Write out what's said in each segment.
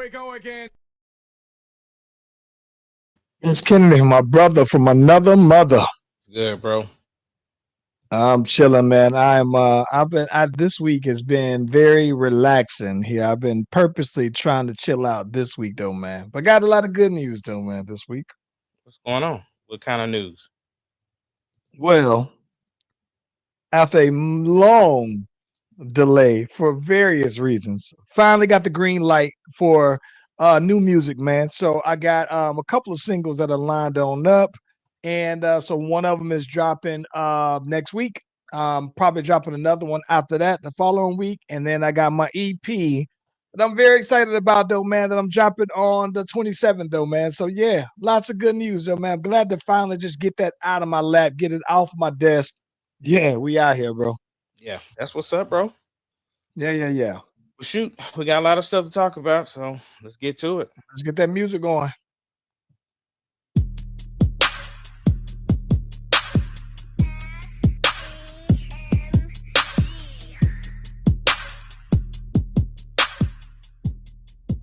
we go again. It's Kennedy, my brother from another mother. It's good, bro. I'm chilling, man. This week has been very relaxing here. I've been purposely trying to chill out this week though, man. But got a lot of good news though, man, this week. What's going on? What kind of news? Well, after a long delay for various reasons, finally got the green light for new music, man. So I got a couple of singles that are lined on up. And so one of them is dropping next week. Probably dropping another one after that the following week. And then I got my EP that I'm very excited about, though, man, that I'm dropping on the 27th, though, man. So, yeah, lots of good news, though, man. I'm glad to finally just get that out of my lap, get it off my desk. Yeah, we out here, bro. Yeah, that's what's up, bro. Yeah. Well, shoot, we got a lot of stuff to talk about, so let's get to it. Let's get that music going.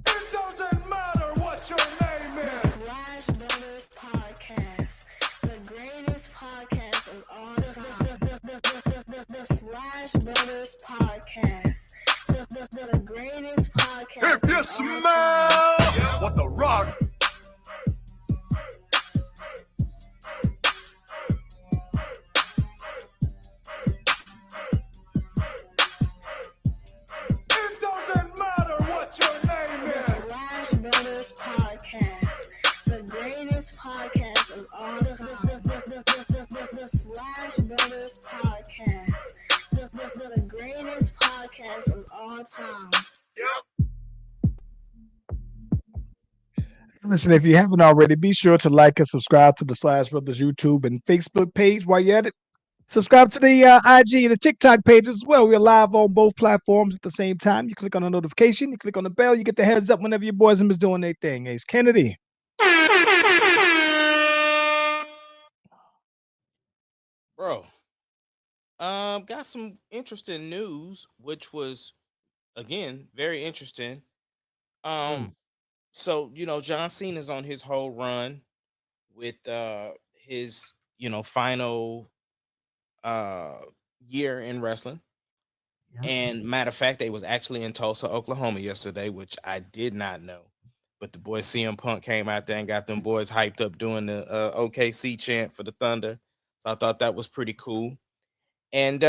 It doesn't matter what your name is. Slash Brothers Podcast, the greatest podcast of all time. The Slash Brothers Podcast, the greatest podcast. If you of all time. smell what the rock. It doesn't matter what your name The is. Slash Brothers Podcast, the greatest podcast of all time. The Slash Brothers Podcast, the greatest podcast of all time. Listen, if you haven't already, be sure to like and subscribe to the Slash Brothers YouTube and Facebook page while you're at it. Subscribe to the IG and the TikTok page as well. We're live on both platforms at the same time. You click on the notification, you click on the bell, you get the heads up whenever your boys and is doing their thing. Ace Kennedy. Bro, got some interesting news, which was again very interesting. Um, so John Cena's on his whole run with his final uh year in wrestling. Yeah. And matter of fact, they was actually in Tulsa, Oklahoma yesterday, which I did not know. But the boy CM Punk came out there and got them boys hyped up doing the OKC chant for the Thunder. So I thought that was pretty cool. And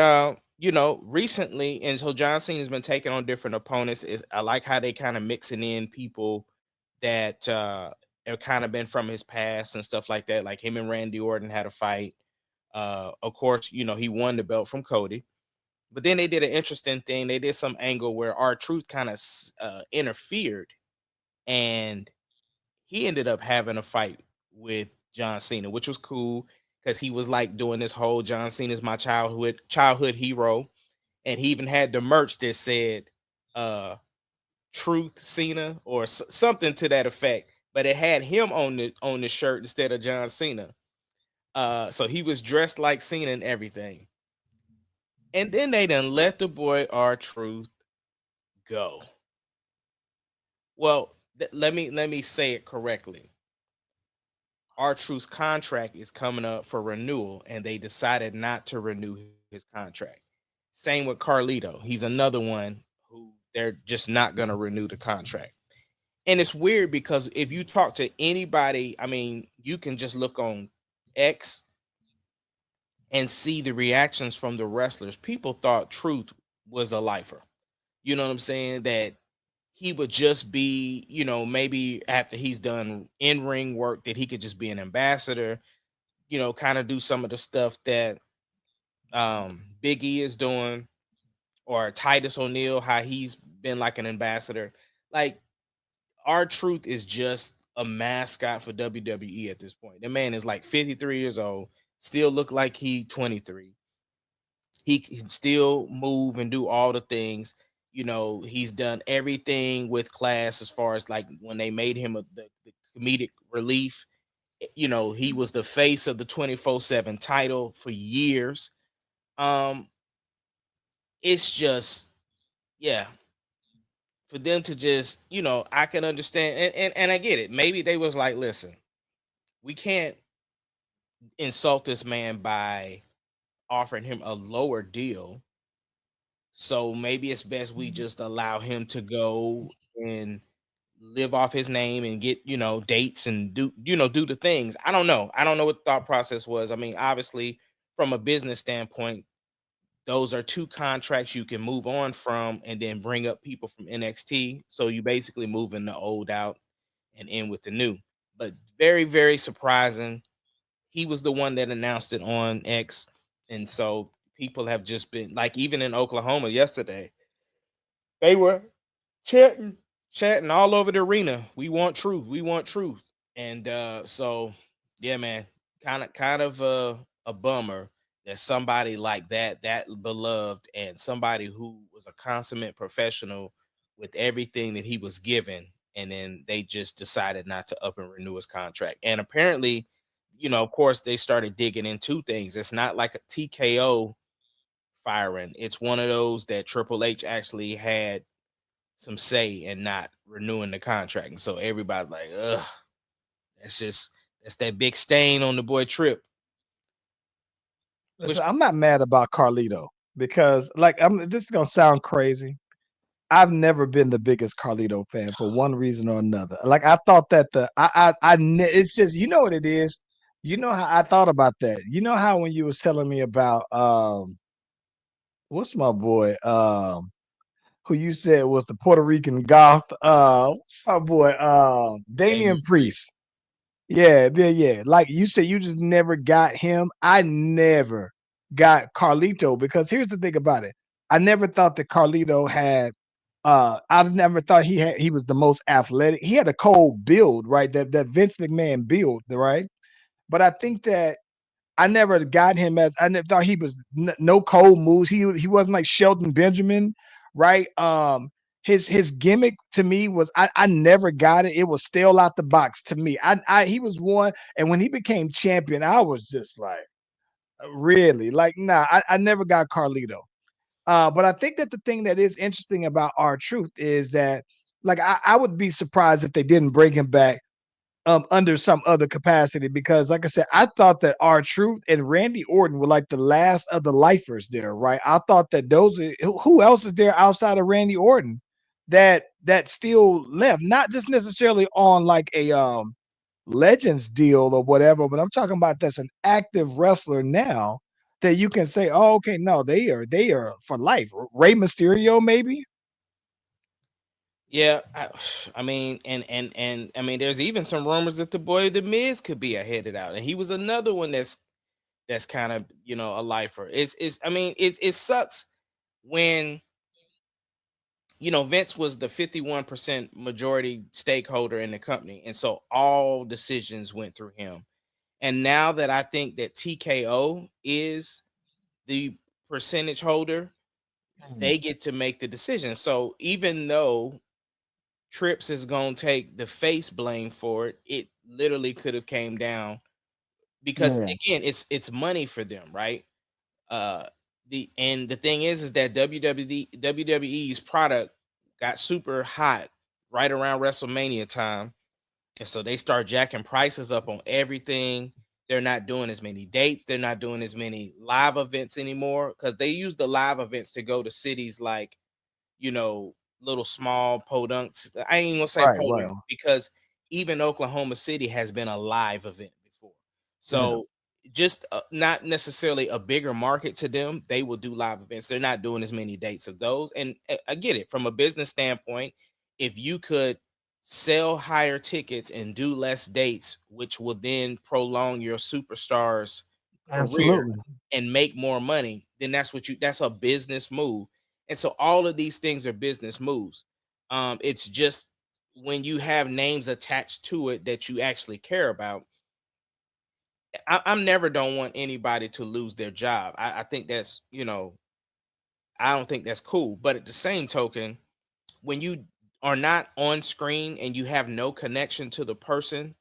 recently, and so John Cena's been taking on different opponents. I like how they kind of mixing in people that have kind of been from his past and stuff like that. Like him and Randy Orton had a fight. Of course, he won the belt from Cody. But then they did an interesting thing. They did some angle where R-Truth kind of interfered, and he ended up having a fight with John Cena, which was cool because he was like doing this whole John Cena's my childhood hero, and he even had the merch that said Truth Cena or something to that effect, but it had him on the shirt instead of John Cena. So he was dressed like Cena and everything. And then they done let the boy R-Truth go. Well, let me say it correctly. R-Truth's contract is coming up for renewal, and they decided not to renew his contract. Same with Carlito. He's another one who they're just not going to renew the contract. And it's weird because if you talk to anybody, I mean, you can just look on X and see the reactions from the wrestlers. People thought Truth was a lifer. You know what I'm saying? That he would just be, maybe after he's done in-ring work, that he could just be an ambassador, kind of do some of the stuff that Big E is doing, or Titus O'Neil, how he's been like an ambassador. Like R-Truth is just a mascot for WWE at this point. The man is like 53 years old, still look like he 23. He can still move and do all the things. He's done everything with class as far as like when they made him the comedic relief. He was the face of the 24/7 title for years. It's just, yeah, for them to just, I can understand, and I get it. Maybe they was like, listen, we can't insult this man by offering him a lower deal. So maybe it's best we just allow him to go and live off his name and get, dates and do the things. I don't know. I don't know what the thought process was. I mean, obviously, from a business standpoint, those are two contracts you can move on from and then bring up people from NXT. So you basically moving the old out and in with the new. But very, very surprising. He was the one that announced it on X. And so people have just been like, even in Oklahoma yesterday, they were chatting, chatting all over the arena. We want truth. We want truth. And so yeah, man, kind of a bummer that somebody like that beloved and somebody who was a consummate professional with everything that he was given, and then they just decided not to up and renew his contract. And apparently, of course, they started digging into things. It's not like a TKO firing. It's one of those that Triple H actually had some say in not renewing the contract. And so everybody's like, ugh, that's that big stain on the boy Trip. Which Listen, I'm not mad about Carlito because, like, this is gonna sound crazy. I've never been the biggest Carlito fan for one reason or another. Like, I thought that it's just, you know what it is. You know how I thought about that. You know how when you was telling me about what's my boy who you said was the Puerto Rican goth, what's my boy Damian Damian Priest. Yeah, yeah, yeah. Like you said, you just never got him. I never got Carlito because here's the thing about it. I never thought that Carlito had I never thought he was the most athletic. He had a cold build, right? That Vince McMahon build, right? But I think that I never got him as I never thought he was no cold moves. He wasn't like Shelton Benjamin, right? His gimmick to me was I never got it. It was stale out the box to me. I he was one, and when he became champion, I was just like, really? Like, nah, I never got Carlito. But I think that the thing that is interesting about our truth is that like I would be surprised if they didn't bring him back under some other capacity because, like I said, I thought that our truth and Randy Orton were like the last of the lifers there, right? I thought that those are who else is there outside of Randy Orton that still left, not just necessarily on like a Legends deal or whatever, but I'm talking about that's an active wrestler now that you can say, oh, okay, no, they are for life. Rey Mysterio, maybe. yeah, I mean, and I mean, there's even some rumors that the boy The Miz could be headed out, and he was another one that's kind of a lifer. It's I mean, it sucks when Vince was the 51% majority stakeholder in the company, and so all decisions went through him. And now that I think that TKO is the percentage holder, Mm. they get to make the decision. So even though Trips is gonna take the face blame for it, it literally could have came down because Yeah, again, it's money for them, right? Uh the thing is that WWE's product got super hot right around WrestleMania time. And so they start jacking prices up on everything. They're not doing as many dates. They're not doing as many live events anymore because they use the live events to go to cities like, you know, little small podunks. I ain't gonna say right, right. podunk because even Oklahoma City has been a live event before. Yeah. So just not necessarily a bigger market to them. They will do live events. They're not doing as many dates of those. And I get it from a business standpoint. If you could sell higher tickets and do less dates, which will then prolong your superstar's career Absolutely. and make more money, then that's a business move. And so all of these things are business moves. It's just when you have names attached to it that you actually care about. I'm never don't want anybody to lose their job. I think that's, I don't think that's cool. But at the same token, when you are not on screen and you have no connection to the person,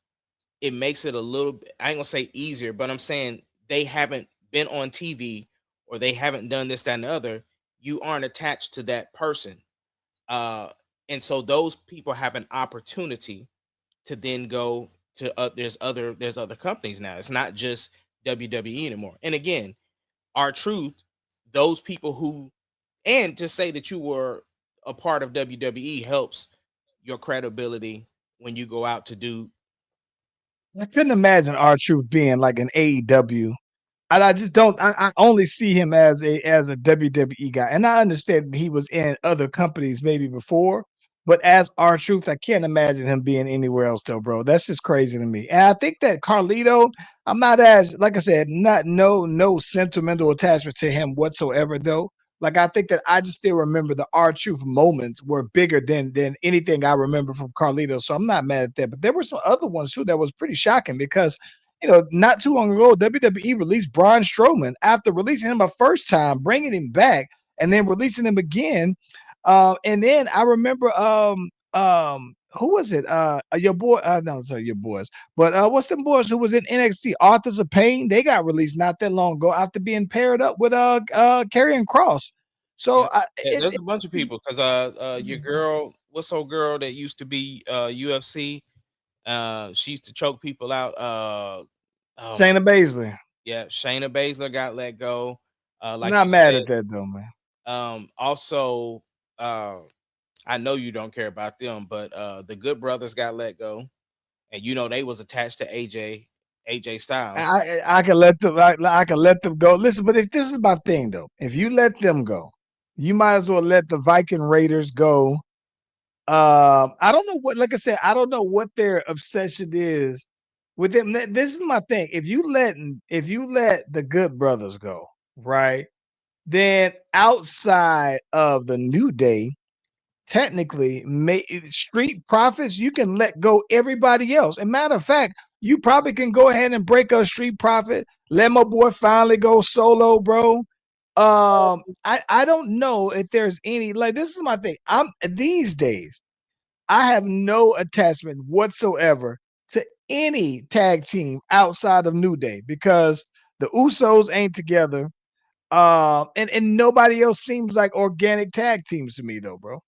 it makes it a little I ain't gonna say easier, but I'm saying they haven't been on TV or they haven't done this, that, and the other. You aren't attached to that person. Uh And so those people have an opportunity to then go to there's other companies now. It's not just WWE anymore. And again, our truth, those people who, and to say that you were a part of WWE helps your credibility when you go out to do. I couldn't imagine our truth being like an AEW. I just don't. I only see him as a WWE guy, and I understand that he was in other companies maybe before, but as our truth, I can't imagine him being anywhere else though, bro. That's just crazy to me. And I think that Carlito, I'm not as like I said, not no sentimental attachment to him whatsoever though. Like I think that I just still remember the R Truth moments were bigger than anything I remember from Carlito. So I'm not mad at that. But there were some other ones too that was pretty shocking because not too long ago, WWE released Braun Strowman after releasing him a first time, bringing him back, and then releasing him again. And then I remember, who was it? Your boy, no, sorry, your boys, but what's them boys who was in NXT? Authors of Pain. They got released not that long ago after being paired up with Karrion Cross. So Yep. There's a bunch of people because your girl, what's old girl that used to be UFC? She used to choke people out. Oh my, Shayna Baszler. yeah, Shayna Baszler got let go. Like Not you mad said, at that though, man. also, uh, I know you don't care about them, but the Good Brothers got let go, and they was attached to AJ Styles. I can let them I can let them go. Listen, but if this is my thing though, if you let them go, you might as well let the Viking Raiders go. I don't know what, like I said, I don't know what their obsession is with them. This is my thing. If you let the Good Brothers go, right? Then outside of the New Day, technically street profits, you can let go everybody else. And matter of fact, you probably can go ahead and break a street profit, let my boy finally go solo, bro. I don't know if there's any, like, this is my thing. I'm these days I have no attachment whatsoever to any tag team outside of New Day because the Usos ain't together. And nobody else seems like organic tag teams to me though, bro.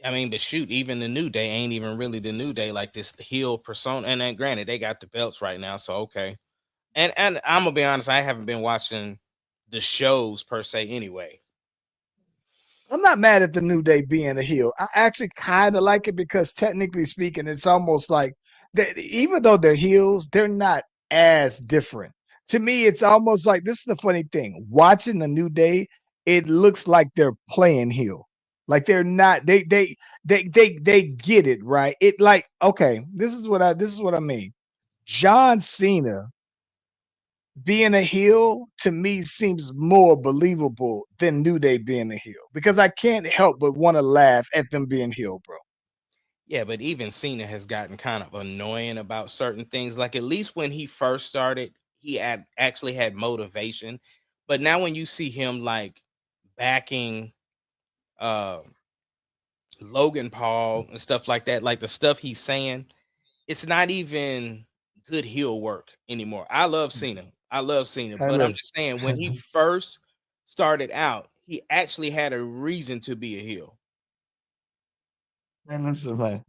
I mean, but shoot, even the New Day ain't even really the New Day, like this heel persona. And then, granted, they got the belts right now, so okay. And I'm gonna be honest, I haven't been watching the shows per se anyway. I'm not mad at the New Day being a heel. I actually kind of like it because technically speaking, it's almost like even though they're heels, they're not as different. To me, it's almost like this is the funny thing. Watching the New Day, it looks like they're playing heel. Like they're not. They get it right. It like okay. This is what I mean. John Cena being a heel to me seems more believable than New Day being a heel because I can't help but want to laugh at them being heel, bro. Yeah, but even Cena has gotten kind of annoying about certain things. Like at least when he first started, he had actually had motivation. But now when you see him like backing uh Logan Paul and stuff like that, like the stuff he's saying, it's not even good heel work anymore. I love Cena. I love Cena, Hey, but I'm listen, just saying when he first started out, he actually had a reason to be a heel. hey, listen, man.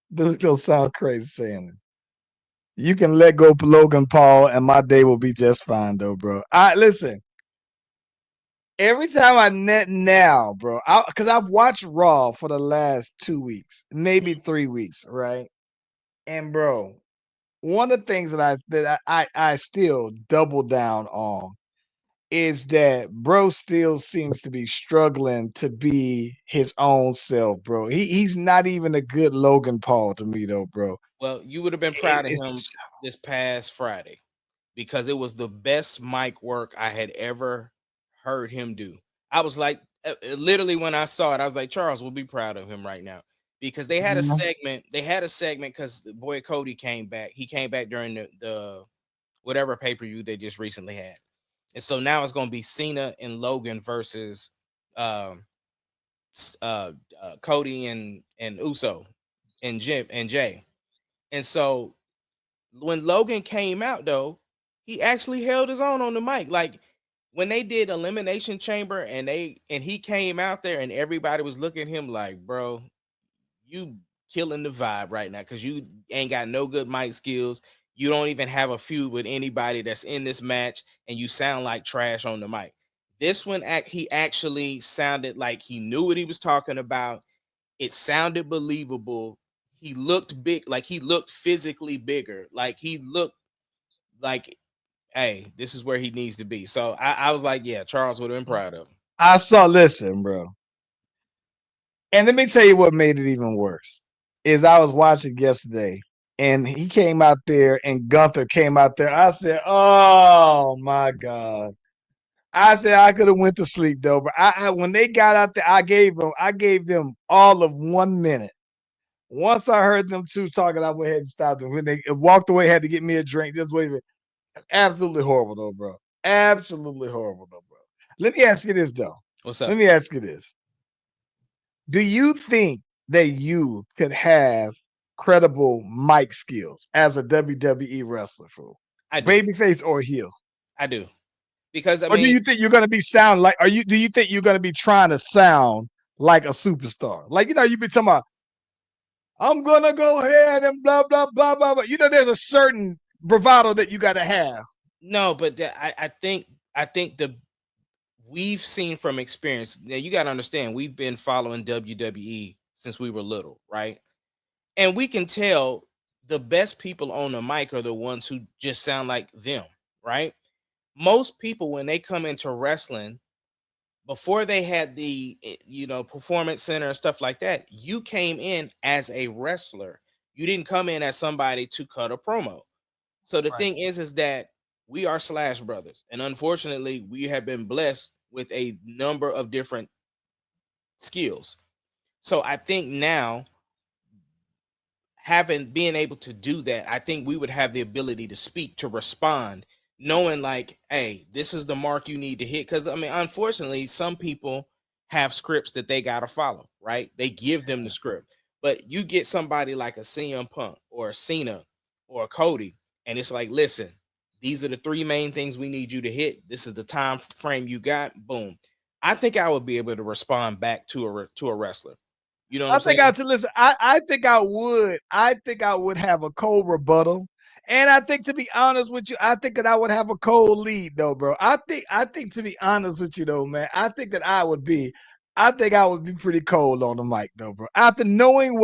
This will sound crazy saying it. You can let go Logan Paul, and my day will be just fine, though, bro. I listen. Every time I net now, bro, because I've watched Raw for the last 2 weeks, maybe 3 weeks, right? And bro, one of the things that I still double down on is that bro still seems to be struggling to be his own self, bro. He's not even a good Logan Paul to me though, bro. Well, you would have been proud of It's him this past Friday because it was the best mic work I had ever heard him do. I was like, literally when I saw it, I was like, Charles will be proud of him right now because they had a Mhm. segment. They had a segment because the boy Cody came back. He came back during the whatever pay per view they just recently had, and so now it's going to be Cena and Logan versus um, Cody and Uso and Jim and Jay. And so when Logan came out though, he actually held his own on the mic. Like when they did Elimination Chamber and he came out there and everybody was looking at him like, bro, you killing the vibe right now because you ain't got no good mic skills. You don't even have a feud with anybody that's in this match, and you sound like trash on the mic. This one, he actually sounded like he knew what he was talking about. It sounded believable. He looked big, like he looked physically bigger. Like he looked like, hey, this is where he needs to be. So I was like, yeah, Charles would have been proud of him. I saw. Listen, bro. And let me tell you what made it even worse is I was watching yesterday and he came out there and Gunther came out there. I said, "Oh my god." I said I could have went to sleep though, but when they got out there, I gave them all of 1 minute. Once I heard them two talking, I went ahead and stopped them. When they walked away, had to get me a drink. Just wait a minute. Absolutely horrible though, bro. Absolutely horrible though, bro. Let me ask you this though. What's up? Let me ask you this. Do you think that you could have credible mic skills as a WWE wrestler, fool? I do. Babyface or heel? I do. Because I Or do mean, you think you're gonna be sound like do you think you're gonna be trying to sound like a superstar? Like, you be talking about, I'm gonna go ahead and blah blah blah blah blah. There's a certain bravado that you gotta have. no, but I think the we've seen from experience. Now you got to understand, we've been following WWE since we were little, right? And we can tell the best people on the mic are the ones who just sound like them, right? Most people, when they come into wrestling, before they had the performance center and stuff like that, you came in as a wrestler. You didn't come in as somebody to cut a promo. So the Right. thing is that we are Slash Brothers, and unfortunately, we have been blessed with a number of different skills. So I think now, having being able to do that, I think we would have the ability to speak, to respond, knowing like, hey, this is the mark you need to hit. Because I mean, unfortunately, some people have scripts that they gotta follow, right? They give them the script, but you get somebody like a CM Punk or a Cena or a Cody, and it's like, listen, these are the three main things we need you to hit. This is the time frame you got. Boom. I think I would be able to respond back to a wrestler. You know what I I'm think I saying? to listen. I think I would. I think I would have a cold rebuttal. And I think, to be honest with you, I think that I would have a cold lead though, bro. I think to be honest with you though, man, I think I would be pretty cold on the mic though, bro. After knowing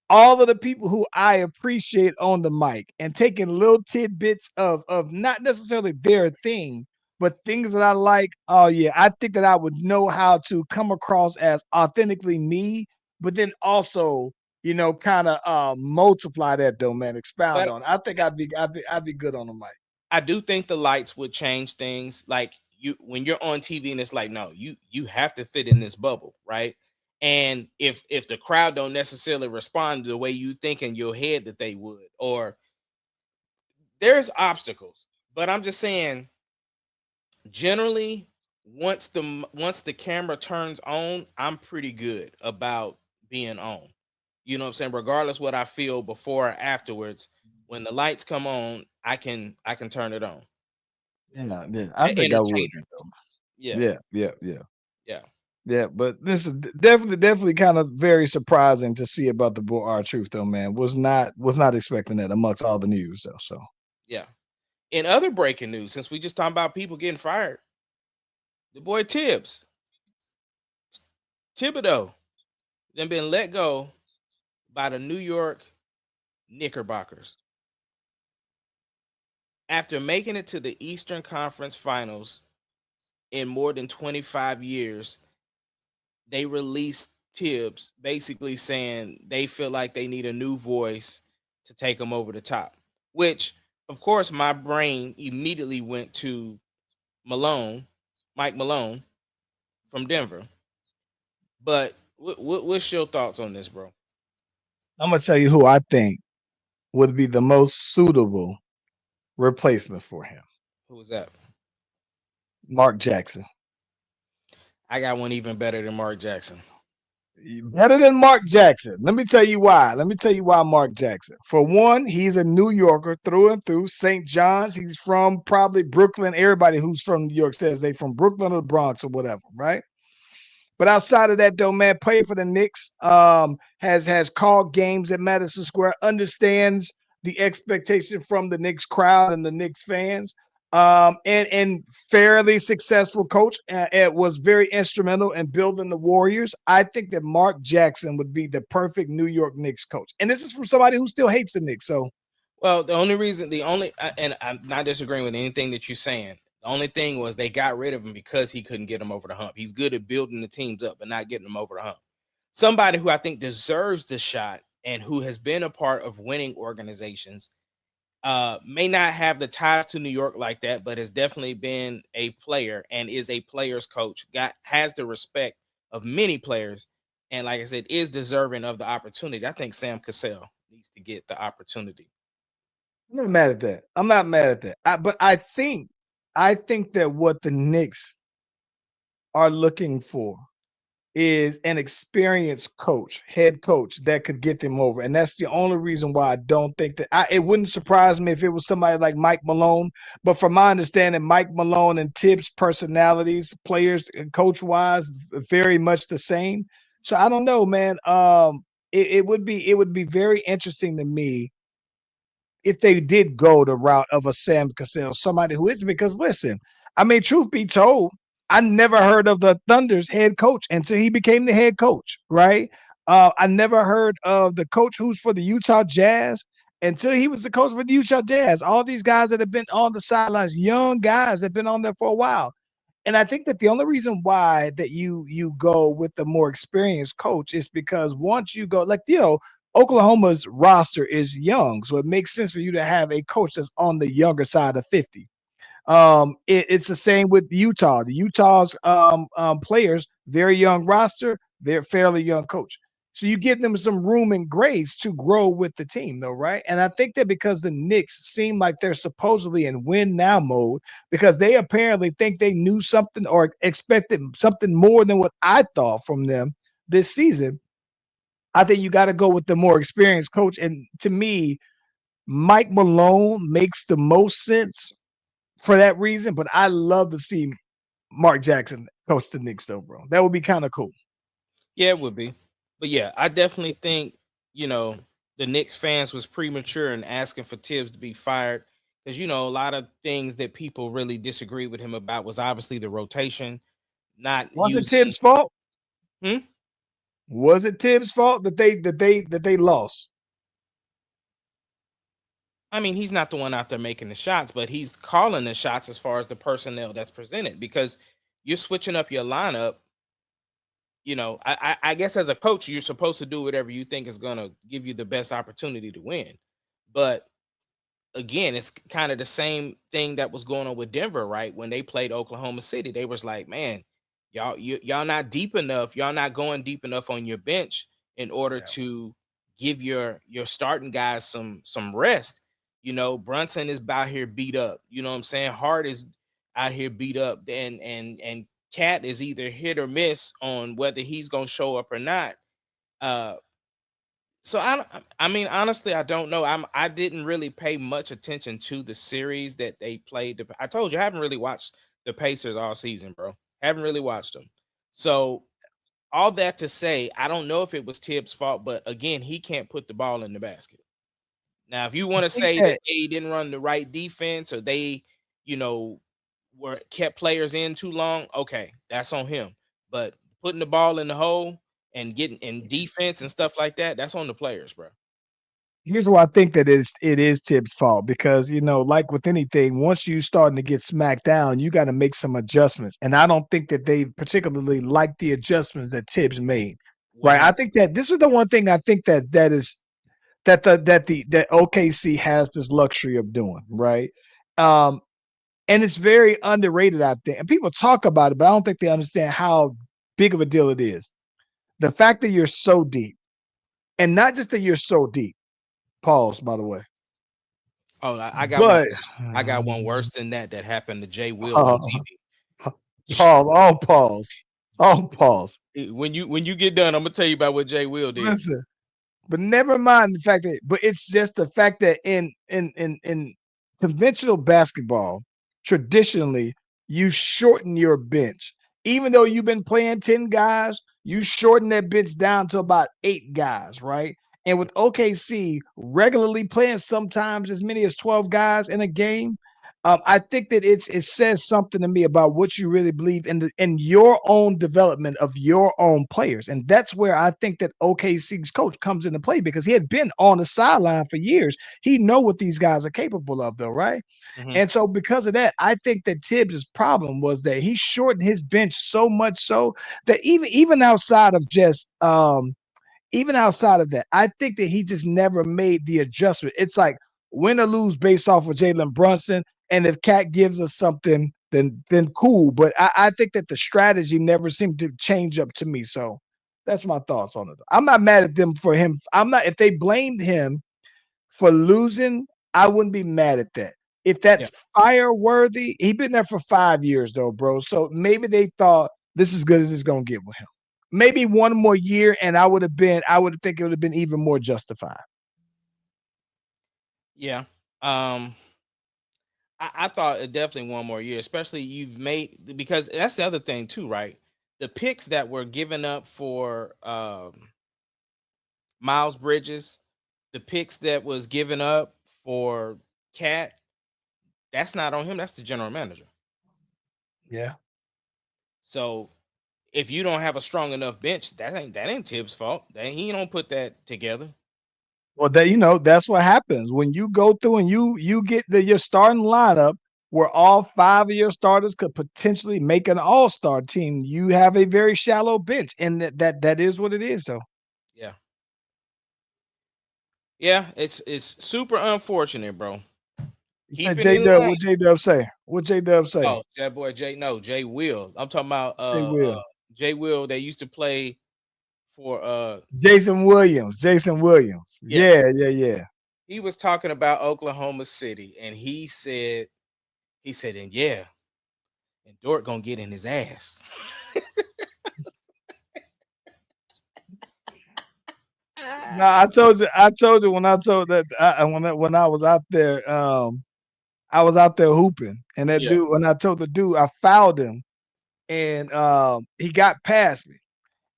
all of the people who I appreciate on the mic and taking little tidbits of not necessarily their thing, but things that I like. Oh yeah, I think that I would know how to come across as authentically me, but then also, kind of multiply that though, man. Expound But on it. I think I'd be good on the mic. I do think the lights would change things. Like you, when you're on TV, and it's like, no, you have to fit in this bubble, right? And if the crowd don't necessarily respond the way you think in your head that they would, or there's obstacles. But I'm just saying, generally, once the camera turns on, I'm pretty good about being on. You know what I'm saying? Regardless what I feel before or afterwards, when the lights come on, I can turn it on. Yeah, yeah. I think I would. Entertainer. Though. Yeah, Yeah, yeah, yeah. yeah, Yeah, but this is definitely kind of very surprising to see about the boy R Truth though, man. Was not expecting that amongst all the news though. So yeah. In other breaking news, since we just talking about people getting fired, the boy Thibodeau, then been let go by the New York Knickerbockers after making it to the Eastern Conference Finals in more than 25 years. They released Tibbs basically saying they feel like they need a new voice to take them over the top. Which, of course, my brain immediately went to Malone, Mike Malone from Denver. But what's your thoughts on this, bro? I'm gonna tell you who I think would be the most suitable replacement for him. Who was that? Mark Jackson. I got one even better than Mark Jackson. Better than Mark Jackson. Let me tell you why. Let me tell you why Mark Jackson. For one, he's a New Yorker through and through. St. John's. He's from probably Brooklyn. Everybody who's from New York says they from Brooklyn or the Bronx or whatever, right? But outside of that, though, man, played for the Knicks. Has called games at Madison Square. Understands the expectation from the Knicks crowd and the Knicks fans. And fairly successful coach. It was very instrumental in building the Warriors. I think that Mark Jackson would be the perfect New York Knicks coach. And this is from somebody who still hates the Knicks. So Well, and I'm not disagreeing with anything that you're saying. The only thing was they got rid of him because he couldn't get him over the hump. He's good at building the teams up, but not getting them over the hump. Somebody who I think deserves the shot and who has been a part of winning organizations, may not have the ties to New York like that, but has definitely been a player and is a player's coach. Has the respect of many players, and like I said, is deserving of the opportunity. I think Sam Cassell needs to get the opportunity. I'm not mad at that. I'm not mad at that. But I think that what the Knicks are looking for is an experienced coach, head coach that could get them over. And that's the only reason why I don't think that it wouldn't surprise me if it was somebody like Mike Malone. But from my understanding, Mike Malone and Tibbs' personalities, players, coach wise, very much the same. So I don't know, man. It would be very interesting to me if they did go the route of a Sam Cassell, somebody who isn't. Because listen, I mean, truth be told, I never heard of the Thunder's head coach until he became the head coach, right? I never heard of the coach who's for the Utah Jazz until he was the coach for the Utah Jazz. All these guys that have been on the sidelines, young guys that have been on there for a while. And I think that the only reason why that you go with the more experienced coach is because once you go, like, Oklahoma's roster is young, so it makes sense for you to have a coach that's on the younger side of 50. It's the same with Utah. The Utah's players, very young roster, they're fairly young coach. So you give them some room and grace to grow with the team, though, right? And I think that because the Knicks seem like they're supposedly in win now mode, because they apparently think they knew something or expected something more than what I thought from them this season. I think you got to go with the more experienced coach. And to me, Mike Malone makes the most sense for that reason. But I love to see Mark Jackson coach the Knicks, though, bro. That would be kind of cool. Yeah, it would be. But yeah, I definitely think, you know, the Knicks fans was premature in asking for Tibbs to be fired. Because, a lot of things that people really disagree with him about was obviously the rotation, not Was it using. Tibbs' fault? Hmm? Was it Tibbs' fault that they lost? I mean, he's not the one out there making the shots, but he's calling the shots as far as the personnel that's presented because you're switching up your lineup. I guess as a coach, you're supposed to do whatever you think is going to give you the best opportunity to win. But again, it's kind of the same thing that was going on with Denver, right? When they played Oklahoma City, they was like, man, y'all not deep enough. Y'all not going deep enough on your bench in order Yeah. to give your starting guys some rest. Brunson is out here beat up. You know what I'm saying? Hart is out here beat up, and Cat is either hit or miss on whether he's gonna show up or not. Uh, so I mean, honestly, I don't know. I didn't really pay much attention to the series that they played. I told you I haven't really watched the Pacers all season, bro. Haven't really watched them. So all that to say, I don't know if it was Tibbs' fault, but again, he can't put the ball in the basket. Now, if you I want to think say that that they didn't run the right defense or they, you know, were kept players in too long, okay, that's on him. But putting the ball in the hole and getting in defense and stuff like that, that's on the players, bro. here's why I think that it is Tibbs' fault because like with anything, once you starting to get smacked down, you got to make some adjustments. And I don't think that they particularly like the adjustments that Tibbs made. One Right. I hundred. think that this is the one thing I think that OKC has this luxury of doing, right? Um, and it's very underrated out there. And people talk about it, but I don't think they understand how big of a deal it is. The fact that you're so deep, and not just that you're so deep. Pause, by the way. Oh, I got one But worse. I got one worse than that happened to Jay Will on uh, TV. pause, all pause, all pause. When you get done, I'm gonna tell you about what Jay Will did. Listen, but never mind the fact that, but it's just the fact that in conventional basketball, traditionally, you shorten your bench. even though you've been playing 10 guys, you shorten that bench down to about 8 guys, right? And with OKC regularly playing sometimes as many as 12 guys in a game, I think that it says something to me about what you really believe in your own development of your own players, and that's where I think that OKC's coach comes into play because he had been on the sideline for years. He know what these guys are capable of, though, right? Mhm. And so because of that, I think that Tibbs' problem was that he shortened his bench so much so that even outside of just even outside of that, I think that he just never made the adjustment. It's like win or lose based off of Jalen Brunson. And if Cat gives us something, then cool. But I think that the strategy never seemed to change up to me. So that's my thoughts on it. I'm not mad at them for him. I'm not if they blamed him for losing, I wouldn't be mad at that. If Yeah. that's fire worthy, he been there for 5 years though, bro. So maybe they thought this is good as it's gonna get with him. Maybe one more year, and I would think it would have been even more justified. Yeah. Um, I thought it definitely one more year, especially you've made because that's the other thing too, right? The picks that were given up for Miles Bridges, the picks that was given up for Cat, that's not on him. That's the general manager. Yeah. So if you don't have a strong enough bench, that ain't Tibbs' fault. That he don't put that together. Well, that that's what happens when you go through and you get your starting lineup where all 5 of your starters could potentially make an all-star team. You have a very shallow bench, and that is what it is, though. Yeah, yeah, it's super unfortunate, bro. You said Keep it J in Dub. line. What J Dub say? What J Dub say? Oh, that boy Jay, no Jay Will. I'm talking about J Will. Jay Will. They used to play for Jason Williams. Jason Williams. Yeah, yes. yeah, yeah. He was talking about Oklahoma City, and he said, and yeah, and Dort gonna get in his ass. No, I told you when I told that when I was out there, I was out there hooping, and that Yeah, dude, when I told the dude, I fouled him, and he got past me,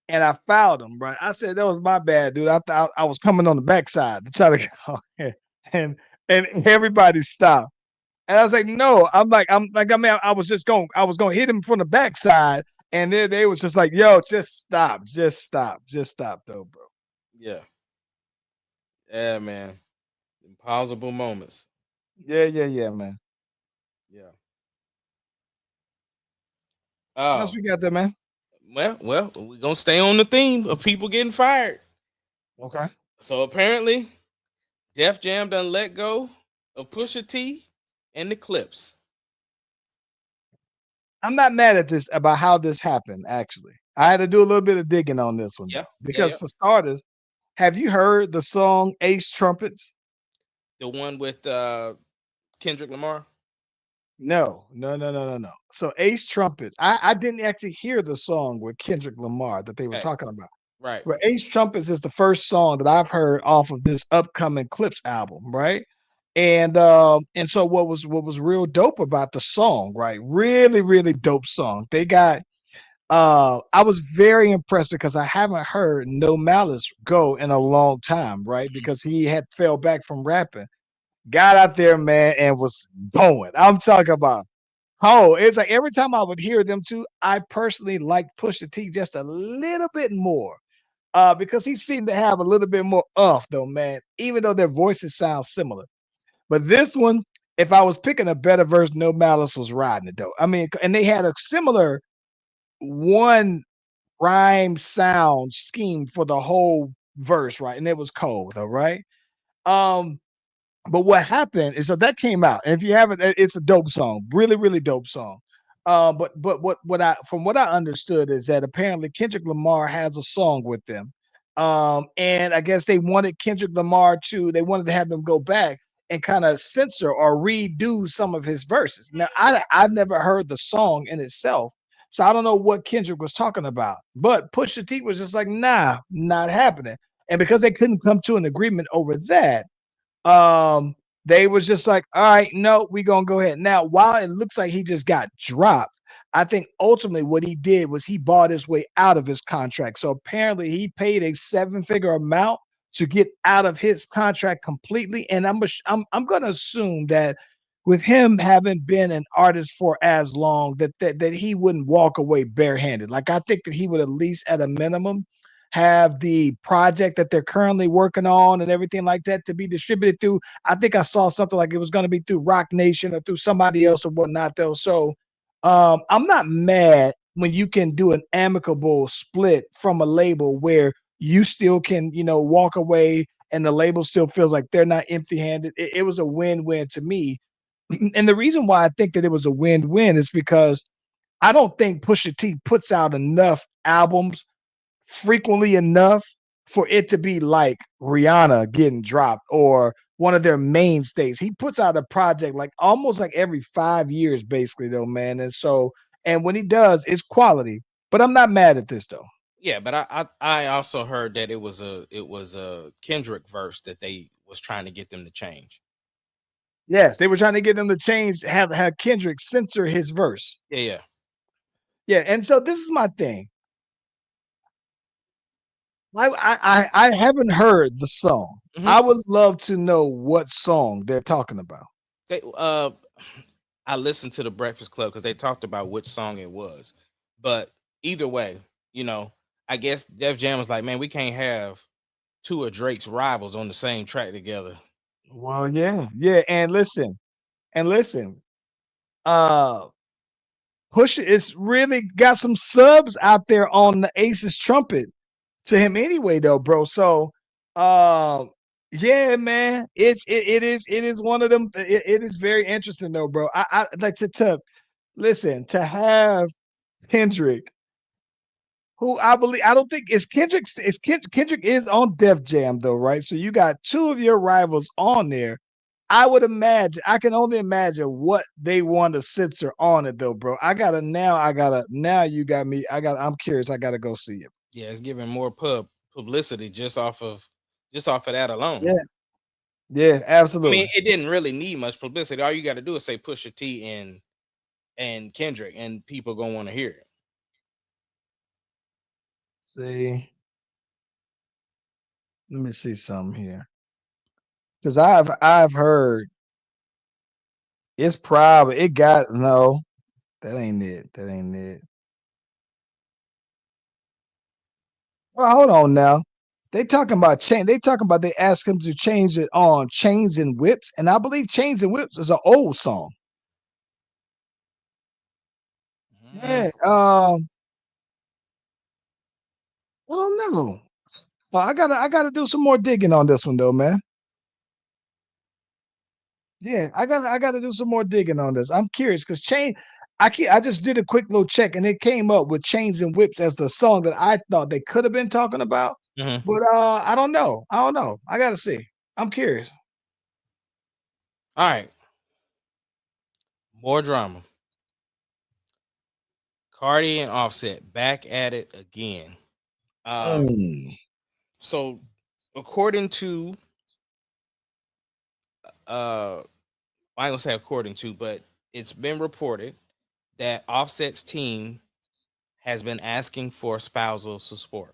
and I fouled him. Right, I said that was my bad, dude. I thought I was coming on the backside to try to go, and and everybody stopped. And I was like, no, I mean, I was going to hit him from the backside. And then they was just like, yo, just stop, though, bro. yeah, yeah, man. Impossible moments. Yeah, yeah, yeah, man. Yeah. What else Oh, we got there, man? well, we're gonna stay on the theme of people getting fired. Okay. So apparently, Def Jam done let go of Pusha T and the Clips. I'm not mad at this about how this happened, actually. I had to do a little bit of digging on this one, Yeah, though. yeah, Because yeah. for starters, have you heard the song Ace Trumpets? The one with Kendrick Lamar. No, no, no, no, no, no. So Ace Trumpets, I didn't actually hear the song with Kendrick Lamar that they were Okay, talking about. right. But Ace Trumpets is the first song that I've heard off of this upcoming Clipse album, right? And so what was real dope about the song, right? Really, really dope song. They got I was very impressed because I haven't heard No Malice go in a long time, right? Mhm. Because he had fell back from rapping. Got out there, man, and was going. I'm talking about it's like every time I would hear them two, I personally like Pusha T just a little bit more because he seemed to have a little bit more though, man, even though their voices sound similar. But this one, if I was picking a better verse, No Malice was riding it though. I mean, and they had a similar one rhyme sound scheme for the whole verse, right? And it was cold though, right? Um, but what happened is that came out, and if you haven't, it's a dope song, really, really dope song. But what I from what I understood is that apparently Kendrick Lamar has a song with them, and I guess they wanted Kendrick Lamar to they wanted to have them go back and kind of censor or redo some of his verses. Now I've never heard the song in itself, so I don't know what Kendrick was talking about. But Pusha T was just like, nah, not happening, and because they couldn't come to an agreement over that, um, they was just like, all right, no, we gonna go ahead. Now, while it looks like he just got dropped, I think ultimately what he did was he bought his way out of his contract. So apparently he paid a seven-figure amount to get out of his contract completely. And I'm gonna assume that with him having been an artist for as long, that he wouldn't walk away barehanded. Like I think that he would at least at a minimum have the project that they're currently working on and everything like that to be distributed through. I think I saw something like it was going to be through Rock Nation or through somebody else or whatnot, though. So I'm not mad when you can do an amicable split from a label where you still can, walk away and the label still feels like they're not empty handed. It was a win win to me. And the reason why I think that it was a win win is because I don't think Pusha T puts out enough albums frequently enough for it to be like Rihanna getting dropped or one of their mainstays. He puts out a project like almost like every 5 years, basically, though, man. And so, and when he does, it's quality. But I'm not mad at this though. Yeah, but I also heard that it was a Kendrick verse that they was trying to get them to change. Yes, they were trying to get them to change, have Kendrick censor his verse. Yeah, yeah. Yeah, and so this is my thing. I haven't heard the song. Hmm. I would love to know what song they're talking about. They I listened to the Breakfast Club because they talked about which song it was. But either way, you know, I guess Def Jam was like, man, we can't have two of Drake's rivals on the same track together. Well, yeah, yeah, and listen, uh Pusha is really got some subs out there on the Aces trumpet to him anyway, though, bro. So, um, yeah, man, it is one of them. It is very interesting though, bro. I like to listen to have Kendrick, who I don't think is Kendrick is on Def Jam though, right? So you got two of your rivals on there. I would imagine, I can only imagine what they want to censor on it though, bro. Now you got me. I'm curious. I gotta go see it. Yeah, it's giving more publicity just off of that alone. Yeah, yeah, I mean, absolutely. it didn't really need much publicity. All you got to do is say Pusha T and Kendrick, and people gonna want to hear it. See, let me see something here. Because I've heard it's probably it got no, that ain't it. That ain't it. Well, hold on now. They talking about they asked him to change it on Chains and Whips, and I believe Chains and Whips is an old song. Mm, Yeah. I don't know. Well, I gotta do some more digging on this one though, man. Yeah, I gotta do some more digging on this. I'm curious because I just did a quick little check and it came up with Chains and Whips as the song that I thought they could have been talking about. mhm. But I don't know. I don't know. I gotta see. I'm curious. All right, more drama. Cardi and Offset back at it again. Um, Mm. so according to I ain't gonna say according to, but it's been reported that Offset's team has been asking for spousal support.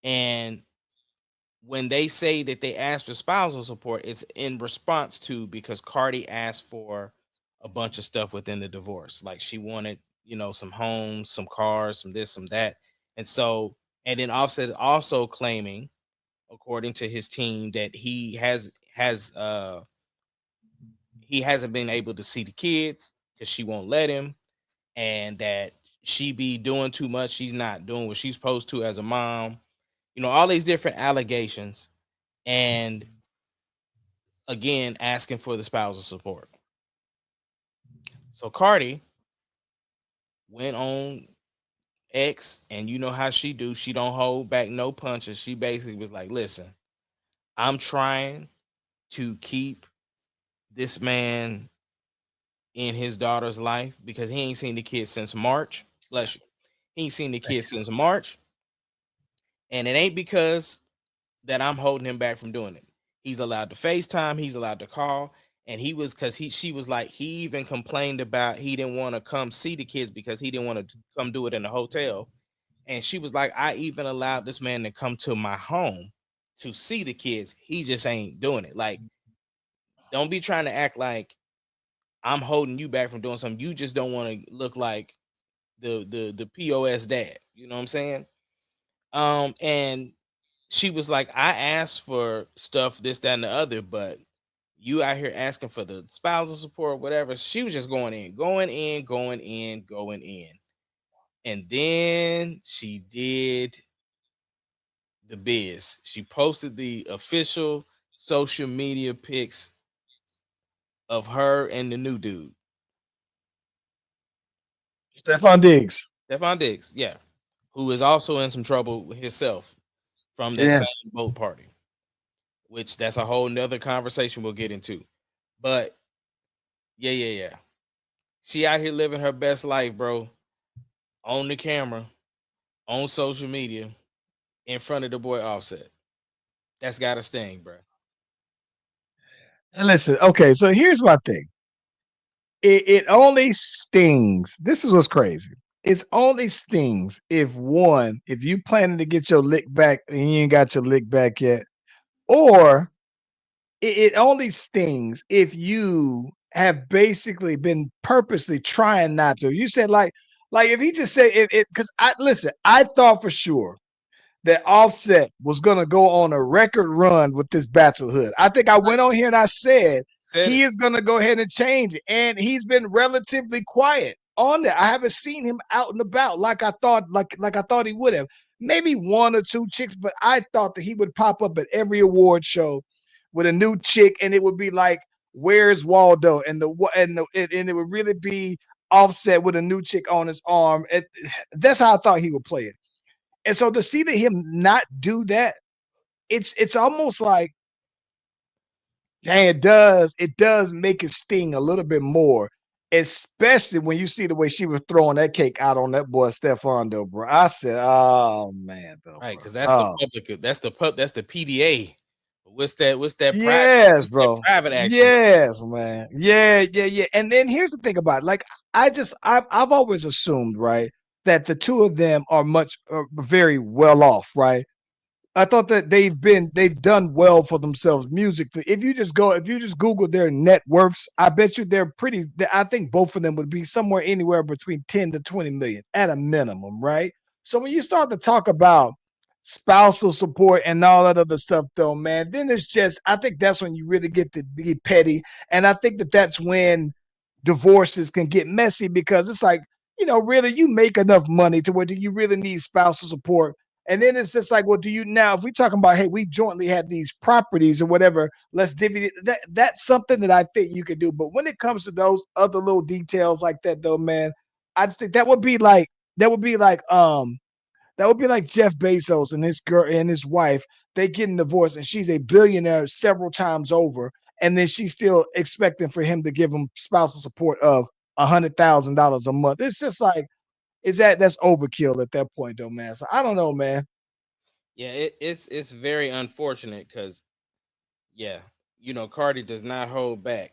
And when they say that they asked for spousal support, it's in response to because Cardi asked for a bunch of stuff within the divorce. Like she wanted, some homes, some cars, some this, some that. And so, and then Offset is also claiming, according to his team, that he hasn't been able to see the kids because she won't let him, and that she be doing too much. She's not doing what she's supposed to as a mom. All these different allegations, and again asking for the spousal support. So Cardi went on X, and you know how she do. She don't hold back no punches. She basically was like, "Listen, I'm trying to keep this man in his daughter's life because he ain't seen the kid since March. Bless you. He ain't seen the kid since March, and it ain't because that I'm holding him back from doing it. He's allowed to FaceTime. He's allowed to call. And he was because she was like, he even complained about he didn't want to come see the kids because he didn't want to come do it in the hotel. And she was like, I even allowed this man to come to my home to see the kids. He just ain't doing it. Like, don't be trying to act like I'm holding you back from doing something. You just don't want to look like the POS dad. You know what I'm saying? And she was like, I asked for stuff, this, that, and the other, but you out here asking for the spousal support, whatever. She was just going in, going in, going in, going in. And then she did the biz. She posted the official social media pics of her and the new dude, Stephon Diggs. Stephon Diggs, yeah, who is also in some trouble himself from that Yes. same boat party, which that's a whole nother conversation we'll get into. But yeah. She out here living her best life, bro, on the camera, on social media, in front of the boy Offset. That's gotta sting, bro. And listen, okay, so here's my thing. It only stings. This is what's crazy. It's only stings if you planning to get your lick back and you ain't got your lick back yet, or it only stings if you have basically been purposely trying not to. You said like if he just said it because I listen, I thought for sure that Offset was gonna go on a record run with this bachelorhood. I think I went on here and I said Said he it. is gonna go ahead and change it, and he's been relatively quiet on that. I haven't seen him out and about like I thought, like I thought he would have. Maybe one or two chicks, but I thought that he would pop up at every award show with a new chick, and it would be like, "Where's Waldo?" and it would really be Offset with a new chick on his arm. That's how I thought he would play it. And so to see that him not do that, it's almost like, dang, it does make it sting a little bit more, especially when you see the way she was throwing that cake out on that boy Stephon though, bro. I said, oh man, though, Right, bro. because that's the Oh public, that's the PDA. What's that private? yes, What's that bro. private action? Yes, man. Yeah. And then here's the thing about it. Like I've always assumed, right, that the two of them are very well off, right? I thought that they've done well for themselves musically. If you just Google their net worths, I bet you they're pretty. I think both of them would be somewhere anywhere between 10 to 20 million at a minimum, right? So when you start to talk about spousal support and all that other stuff, though, man, then it's just I think that's when you really get to be petty, and I think that that's when divorces can get messy because it's like really you make enough money to where do you really need spousal support? And then it's just like, well, do you now? If we talking about, hey, we jointly had these properties or whatever, let's divvy it. That's something that I think you could do. But when it comes to those other little details like that, though, man, I just think that would be like that would be like Jeff Bezos and his girl and his wife. They getting divorced, and she's a billionaire several times over, and then she's still expecting for him to give him spousal support of $100,000 a month. It's just like, that's overkill at that point, though, man. So I don't know, man. Yeah, it's very unfortunate because yeah, Cardi does not hold back.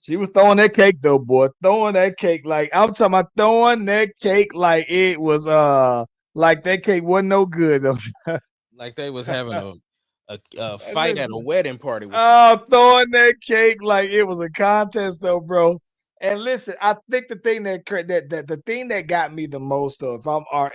She was throwing that cake though, boy. Throwing that cake like I'm talking about throwing that cake like it was like that cake wasn't no good though. Like they was having a fight at a Listen, wedding party with the oh, throwing that cake like it was a contest though, bro. And listen, I think the thing that the thing that got me the most though,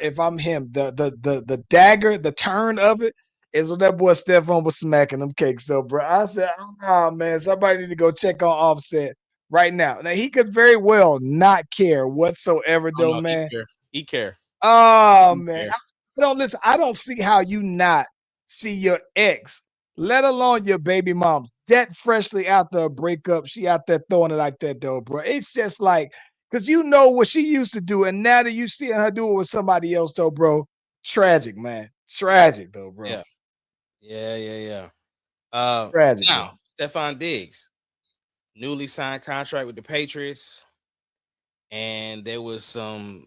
if I'm him, the dagger, the turn of it is when that boy Stephon was smacking them cakes though, bro. I said, oh man, somebody need to go check on Offset right now. Now he could very well not care whatsoever oh though, no, man. he care, Oh he man, care. I don't listen. I don't see how you not see your ex, let alone your baby mom, that freshly out the breakup. She out there throwing it like that though, bro. It's just like because you know what she used to do, and now that you see her do it with somebody else though, bro. Tragic, man. Tragic though, bro. Yeah, yeah. Tragic, bro. Now Stephon Diggs, newly signed contract with the Patriots, and there was some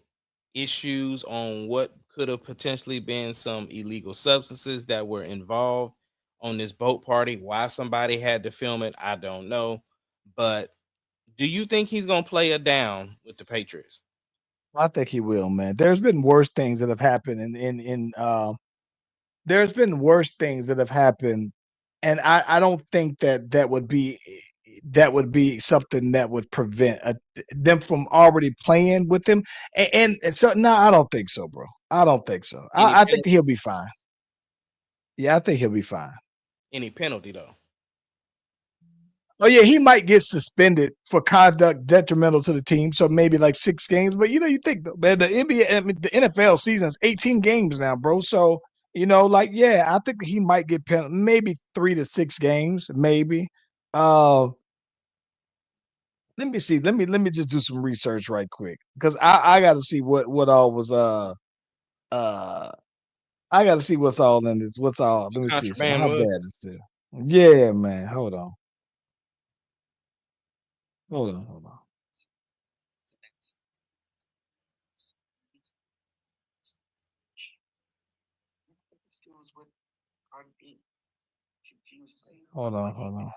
issues on what could have potentially been some illegal substances that were involved on this boat party. Why somebody had to film it, I don't know. But do you think he's gonna play it down with the Patriots? I think he will, man. There's been worse things that have happened there's been worse things that have happened, and I don't think that that would be something that would prevent them from already playing with him. And so no, I don't think so, bro. I don't think so. Any I think penalty? he'll be fine. Yeah, I think he'll be fine. Any penalty though? Oh yeah, he might get suspended for conduct detrimental to the team, so maybe like 6 games. But you think, man, the NBA, I mean, the NFL season is 18 games now, bro. So like, yeah, I think he might get maybe 3 to 6 games, maybe. Uh, let me see. Let me just do some research right quick because I got to see what all was uh I got to see what's all in this. What's all? Let me see. So Contraband how was. bad is this? Yeah, man. Hold on. Hold on. Hold on.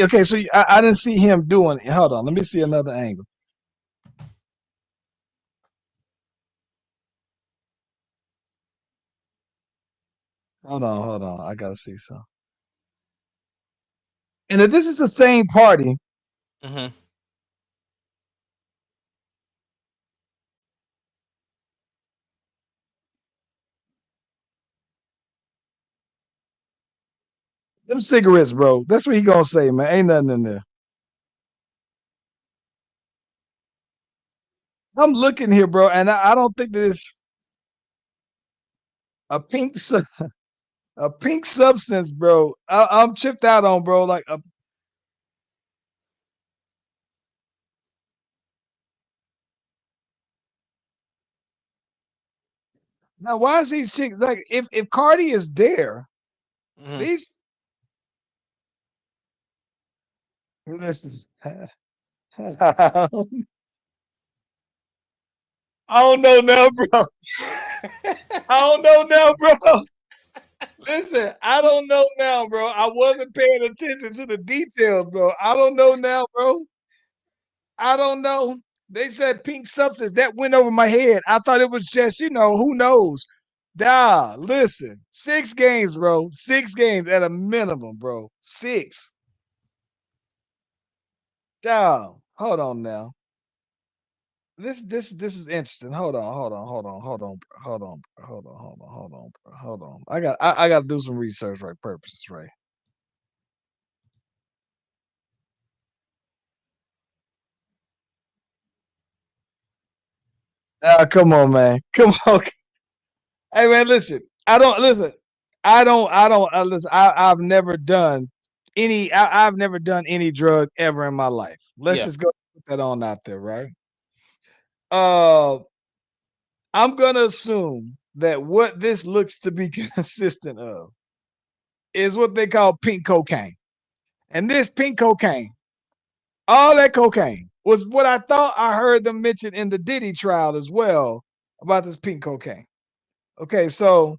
Okay, so I didn't see him doing it. Hold on, let me see another angle. Hold on. I gotta see some. And if this is the same party, Mm-hmm. them cigarettes, bro. That's what he gonna say, man. Ain't nothing in there. I'm looking here, bro, and I don't think that it's a a pink substance, bro. I'm chipped out on, bro. Like now, why is these chicks like if Cardi is there, Mm-hmm. these listen. I don't know now, bro. I don't know now, bro. Listen, I don't know now, bro. I wasn't paying attention to the details, bro. I don't know now, bro. I don't know. They said pink substance that went over my head. I thought it was just, who knows? Nah, listen. 6 games, bro. 6 games at a minimum, bro. Six. Nah, hold on now. This is interesting. Hold on. I got to do some research right purposes, right? Ah, come on, man. Come on. Hey, man, listen. I don't listen. I don't listen. I've never done I've never done any drug ever in my life. Let's Yeah. just go put that on out there, right? Uh, I'm gonna assume that what this looks to be consistent of is what they call pink cocaine. And this pink cocaine, all that cocaine was what I thought I heard them mention in the Diddy trial as well about this pink cocaine. Okay, so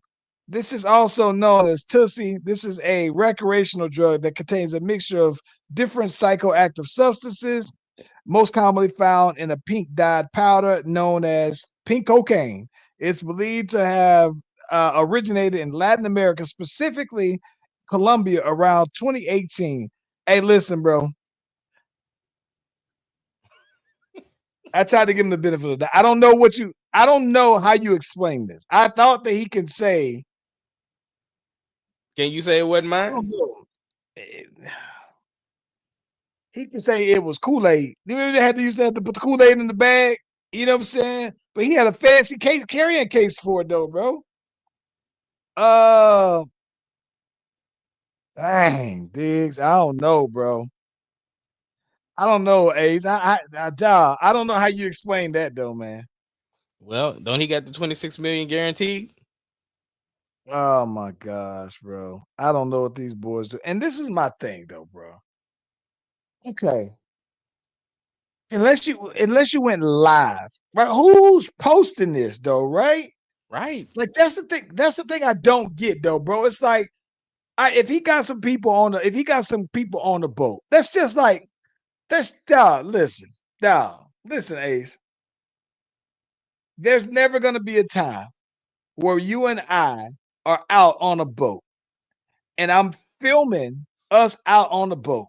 this is also known as Tussie. This is a recreational drug that contains a mixture of different psychoactive substances, most commonly found in a pink dyed powder known as pink cocaine. It's believed to have originated in Latin America, specifically Colombia, around 2018. Hey, listen, bro. I tried to give him the benefit of that. I don't know how you explain this. I thought that he could say, Can you say it wasn't I mine? don't know. Eh, He could say it was Kool-Aid. You remember they had to used to have to put the Kool-Aid in the bag? You know what I'm saying? But he had a fancy case carrying case for it though, bro. Uh dang, Diggs. I don't know, bro. I don't know, Ace. I don't know how you explain that though, man. Well, don't he got the 26 million guaranteed? Oh my gosh, bro. I don't know what these boys do. And this is my thing though, bro. Okay. Unless you went live, right? Who's posting this though, right? Right. Like that's the thing. That's the thing I don't get though, bro. It's like if he got some people on the if he got some people on the boat, that's just like that's listen, Ace. There's never gonna be a time where you and I are out on a boat and I'm filming us out on the boat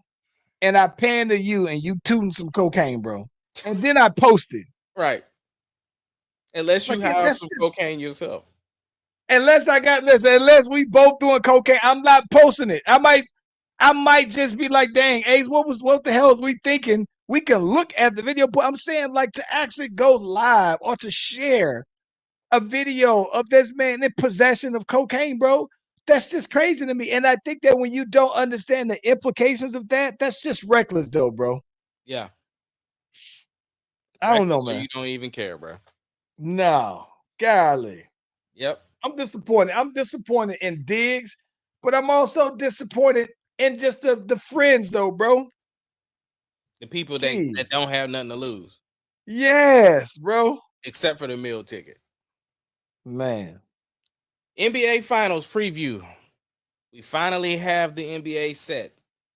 and I pan to you and you tooting some cocaine, bro. And then I post it. Right. Unless you Like have that's some just cocaine yourself. unless we both doing cocaine, I'm not posting it. I might just be like, dang, Ace, what the hell is we thinking? We can look at the video, but I'm saying like to actually go live or to share a video of this man in possession of cocaine, bro. That's just crazy to me. And I think that when you don't understand the implications of that, that's just reckless, though, bro. Yeah. I don't know, Reckless or man. you don't even care, bro. No, golly. Yep. I'm disappointed. I'm disappointed in Diggs, but I'm also disappointed in just the friends, though, bro. The people that Jeez. don't have nothing to lose Yes, bro. except for the meal ticket. Man. NBA Finals preview. We finally have the NBA set,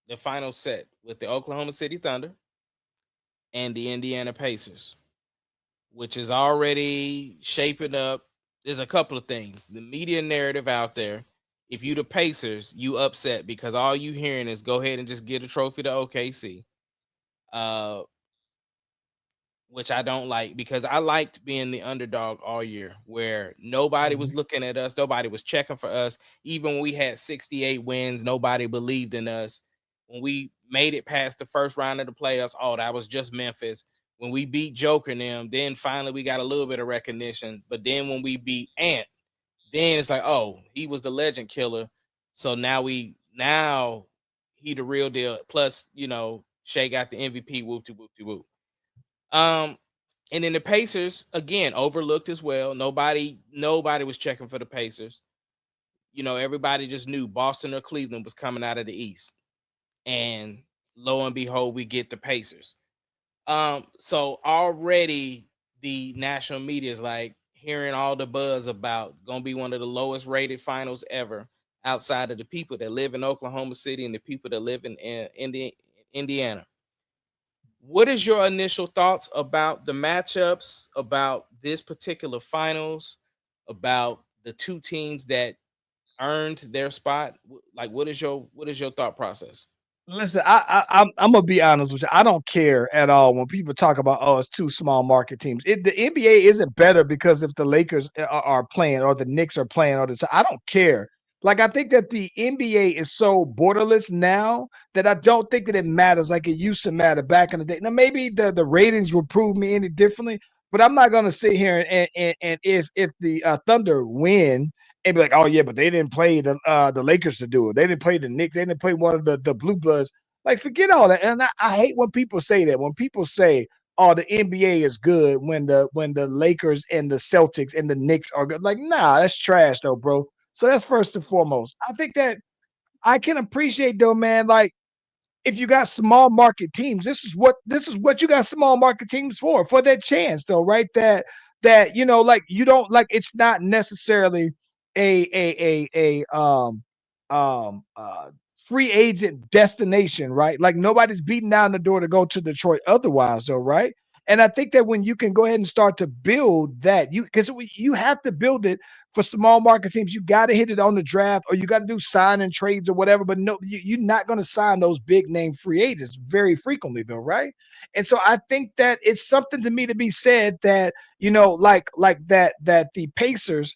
the final set with the Oklahoma City Thunder and the Indiana Pacers, which is already shaping up. There's a couple of things. The media narrative out there. If you the Pacers, you upset because all you hearing is go ahead and just get a trophy to OKC. Uh, which I don't like because I liked being the underdog all year where nobody was Mhm. looking at us, nobody was checking for us. Even when we had 68 wins, nobody believed in us. When we made it past the first round of the playoffs, oh, that was just Memphis. When we beat Joker and them, then finally we got a little bit of recognition. But then when we beat Ant, then it's like, oh, he was the legend killer. So now he the real deal. Plus, Shea got the MVP. Whoop de whoop de whoop. Um, and then the Pacers again overlooked as well. Nobody was checking for the Pacers. Everybody just knew Boston or Cleveland was coming out of the East, and lo and behold, we get the Pacers. So already the national media is like hearing all the buzz about gonna be one of the lowest rated finals ever, outside of the people that live in Oklahoma City and the people that live in Indiana. What is your initial thoughts about the matchups, about this particular finals, about the two teams that earned their spot? Like, what is your thought process? Listen, I'm gonna be honest with you. I don't care at all when people talk about it's two small market teams. The NBA isn't better because if the Lakers are playing or the Knicks are playing or I don't care. Like I think that the NBA is so borderless now that I don't think that it matters like it used to matter back in the day. Now maybe the ratings will prove me any differently, but I'm not gonna sit here and if the Thunder win and be like, oh yeah, but they didn't play the Lakers to do it. They didn't play the Knicks. They didn't play one of the Blue Bloods. Like, forget all that. And I hate when people say that. When people say, "Oh, the NBA is good," when the Lakers and the Celtics and the Knicks are good. Like, nah, that's trash, though, bro. So that's first and foremost. I think that I can appreciate though, man. Like if you got small market teams, this is what you got small market teams for that chance though, right? That like you don't like it's not necessarily a free agent destination, right? Like nobody's beating down the door to go to Detroit otherwise, though, right? And I think that when you can go ahead and start to build that, because you have to build it for small market teams, you got to hit it on the draft or you got to do sign and trades or whatever. But no, you're not going to sign those big name free agents very frequently, though, right? And so I think that it's something to me to be said that like that the Pacers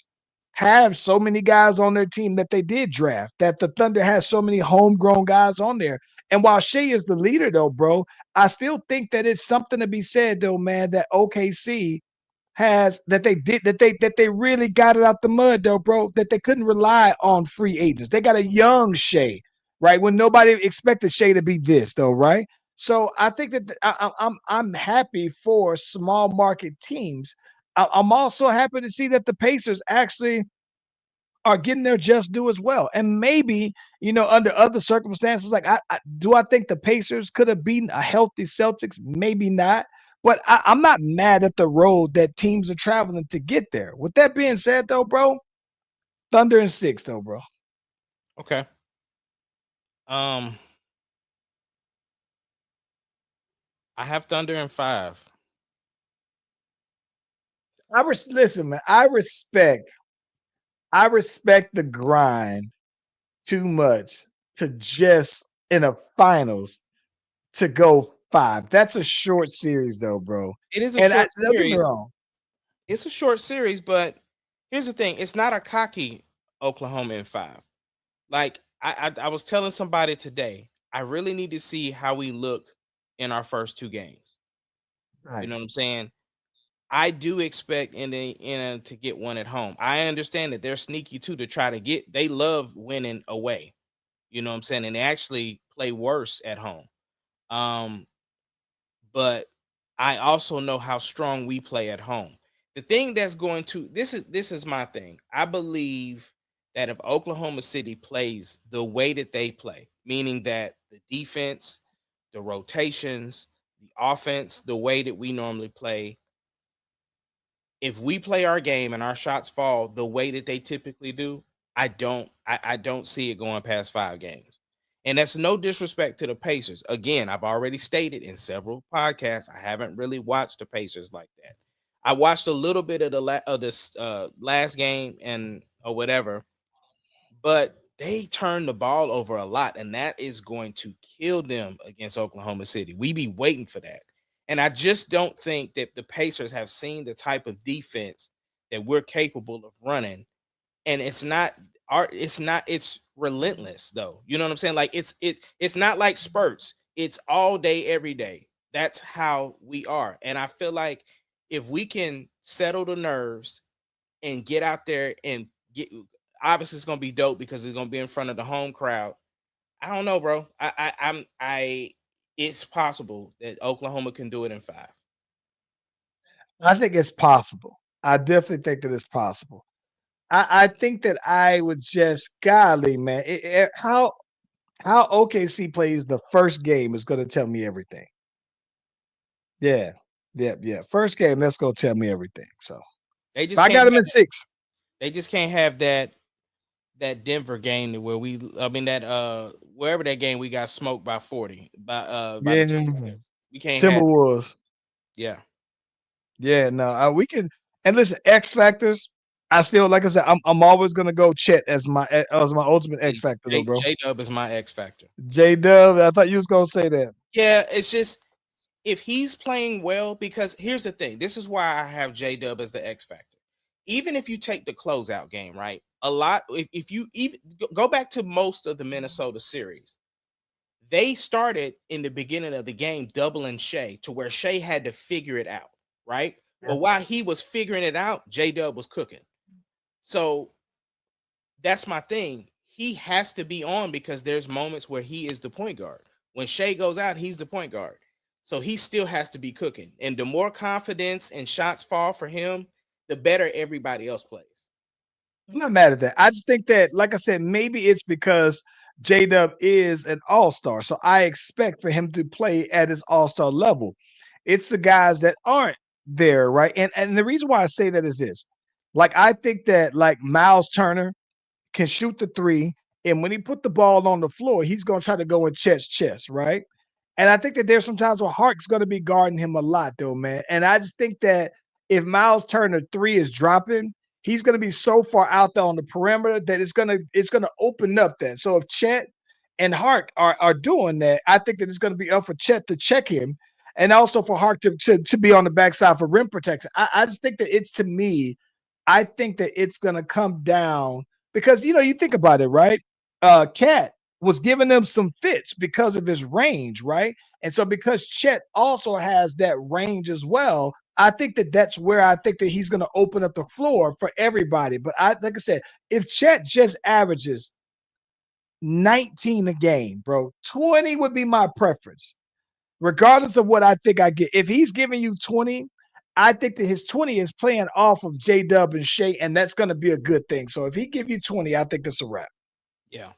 have so many guys on their team that they did draft. That the Thunder has so many homegrown guys on there. And while Shea is the leader, though, bro, I still think that it's something to be said, though, man, that OKC has that they really got it out the mud though, bro. That they couldn't rely on free agents. They got a young Shea, right? When nobody expected Shea to be this though, right? So I think that I'm happy for small market teams. I'm also happy to see that the Pacers actually are getting their just due as well. And maybe, under other circumstances, like I think the Pacers could have beaten a healthy Celtics? Maybe not. But I'm not mad at the road that teams are traveling to get there. With that being said, though, bro, Thunder and 6, though, bro. Okay. Um, I have Thunder in 5. Listen, man. I respect the grind too much to just in a finals to go 5. That's a short series, though, bro. It is a And short don't get me series. wrong. It's a short series, but here's the thing: it's not a cocky Oklahoma in 5. Like I was telling somebody today, I really need to see how we look in our first 2 games. You know what Nice. I'm saying? I do expect to get one at home. I understand that they're sneaky too to try to get. They love winning away. You know what I'm saying? And they actually play worse at home. Um, but I also know how strong we play at home. The thing that's going to this is my thing. I believe that if Oklahoma City plays the way that they play, meaning that the defense, the rotations, the offense, the way that we normally play, if we play our game and our shots fall the way that they typically do, I don't see it going past 5 games. And that's no disrespect to the Pacers. Again, I've already stated in several podcasts, I haven't really watched the Pacers like that. I watched a little bit of this last game and or whatever, but they turn the ball over a lot, and that is going to kill them against Oklahoma City. We be waiting for that. And I just don't think that the Pacers have seen the type of defense that we're capable of running. And it's relentless though. You know what I'm saying? Like it's not like spurts. It's all day, every day. That's how we are. And I feel like if we can settle the nerves and get out there and get, obviously it's gonna be dope because it's gonna be in front of the home crowd. I don't know, bro. It's possible that Oklahoma can do it in 5. I think it's possible. I definitely think that it's possible. I think that I would just, golly, man, how OKC plays the first game is going to tell me everything. Yeah, yeah. First game, that's going to tell me everything. So They if just I can't got him have in 6. they just can't have that Denver game where that wherever that game we got smoked by 40 by the Yeah, Timberwolves. We can't have it. Timberwolves. Yeah. Yeah, no, we can. And listen, X factors. I still, like I said, I'm always gonna go Chet as my ultimate X See, factor, though, bro. J Dub is my X factor. J Dub. I thought you was gonna say that. Yeah, it's just if he's playing well, because here's the thing. This is why I have J Dub as the X factor. Even if you take the closeout game, right? A lot if you even go back to most of the Minnesota series, they started in the beginning of the game doubling Shea to where Shea had to figure it out, right? But while he was figuring it out, J Dub was cooking. So that's my thing. He has to be on because there's moments where he is the point guard. When Shea goes out, he's the point guard. So he still has to be cooking. And the more confidence and shots fall for him, the better everybody else plays. I'm not mad at that. I just think that, like I said, maybe it's because J Dub is an all star. So I expect for him to play at his all star level. It's the guys that aren't there, right? And the reason why I say that is this. Like, I think that, like, Miles Turner can shoot the three, and when he put the ball on the floor, he's going to try to go in chest, right? And I think that there's some times where Hart's going to be guarding him a lot, though, man. And I just think that if Miles Turner three is dropping, he's going to be so far out there on the perimeter that it's gonna open up that. So if Chet and Hart are doing that, I think that it's going to be up for Chet to check him, and also for Hart to be on the backside for rim protection. I just think that it's, to me, I think that it's going to come down because, you think about it, right? Cat was giving them some fits because of his range, right? And so because Chet also has that range as well, I think that that's where I think that he's going to open up the floor for everybody. But like I said, if Chet just averages 19 a game, bro, 20 would be my preference, regardless of what I think I get. If he's giving you 20, I think that his 20 is playing off of J Dub and Shay, and that's going to be a good thing. So if he give you 20, I think it's a wrap. Yeah.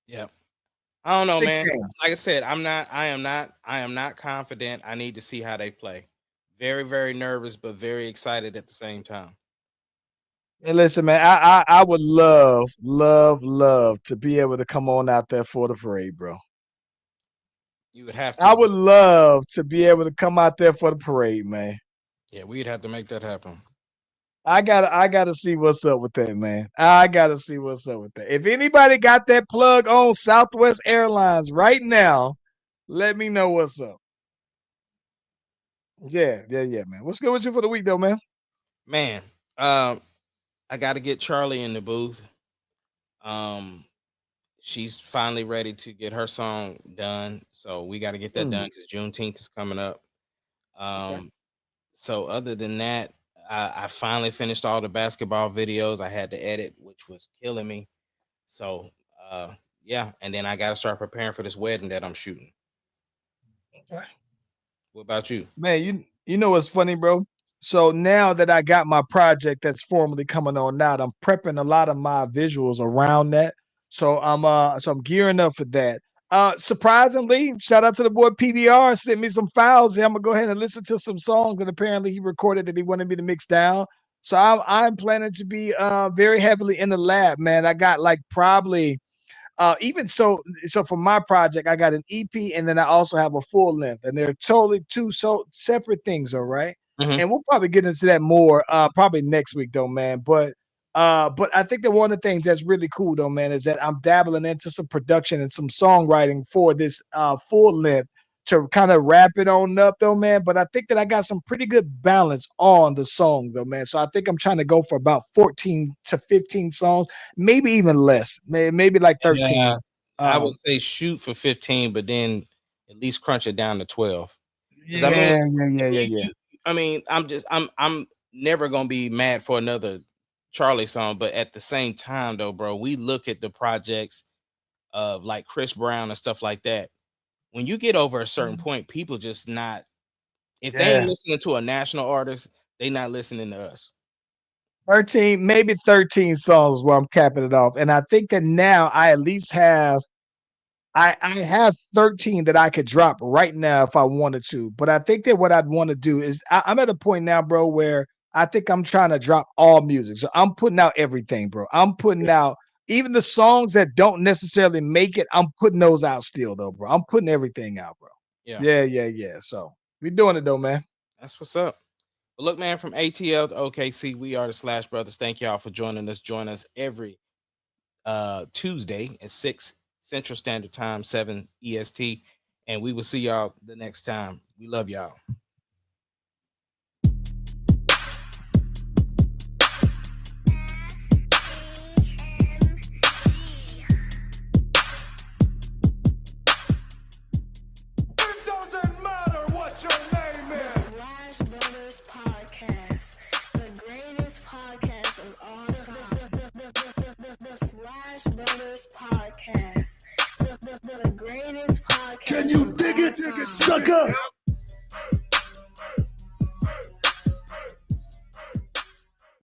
Yeah. I don't know, 6 man. games. Like I said, I am not confident. I need to see how they play. Very, very nervous, but very excited at the same time. And listen, man, I would love to be able to come on out there for the parade, bro. You would have I to. would love to be able to come out there for the parade, man. Yeah, we'd have to make that happen. I gotta see what's up with that, man. I gotta see what's up with that. If anybody got that plug on Southwest Airlines right now, let me know what's up. Yeah, man. What's good with you for the week, though, man? Man, I got to get Charlie in the booth. She's finally ready to get her song done, so we got to get that done because Juneteenth is coming up. Okay. So other than that, I finally finished all the basketball videos I had to edit, which was killing me. So yeah, and then I got to start preparing for this wedding that I'm shooting. Okay. What about you? Man, you know what's funny, bro? So now that I got my project that's formally coming on out, I'm prepping a lot of my visuals around that. So I'm gearing up for that. Surprisingly, shout out to the boy PBR, sent me some files here. I'm gonna go ahead and listen to some songs, and apparently he recorded that he wanted me to mix down. So I'm planning to be very heavily in the lab, man. I got like probably even so for my project, I got an EP and then I also have a full length, and they're totally two so separate things, all right. Mhm. And we'll probably get into that more probably next week though, man. But I think that one of the things that's really cool though, man, is that I'm dabbling into some production and some songwriting for this full length to kind of wrap it on up though, man. But I think that I got some pretty good balance on the song though, man. So I think I'm trying to go for about 14 to 15 songs, maybe even less, maybe like 13. Yeah, I would say shoot for 15, but then at least crunch it down to 12. Because I mean, Yeah. I mean, I'm never gonna be mad for another Charlie song, but at the same time, though, bro, we look at the projects of like Chris Brown and stuff like that. When you get over a certain point, people just not if they ain't Yeah. listening to a national artist, they not listening to us. 13, maybe 13 songs where I'm capping it off. And I think that now I at least have I have 13 that I could drop right now if I wanted to. But I think that what I'd want to do is I'm at a point now, bro, where I think I'm trying to drop all music. So I'm putting out everything, bro. I'm putting out even the songs that don't necessarily make it. I'm putting those out still, though, bro. I'm putting everything out, bro. Yeah, Yeah. So we're doing it though, man. that's what's up. But look, man, from ATL to OKC, we are the Slash Brothers. Thank y'all for joining us. Join us every Tuesday at 6 Central Standard Time, 7 EST. And we will see y'all the next time. We love y'all. It doesn't matter what your name is. Slash Brothers Podcast, the greatest podcast of all time. The Slash Brothers Podcast, the greatest podcast. Can you dig it, of all time. sucker?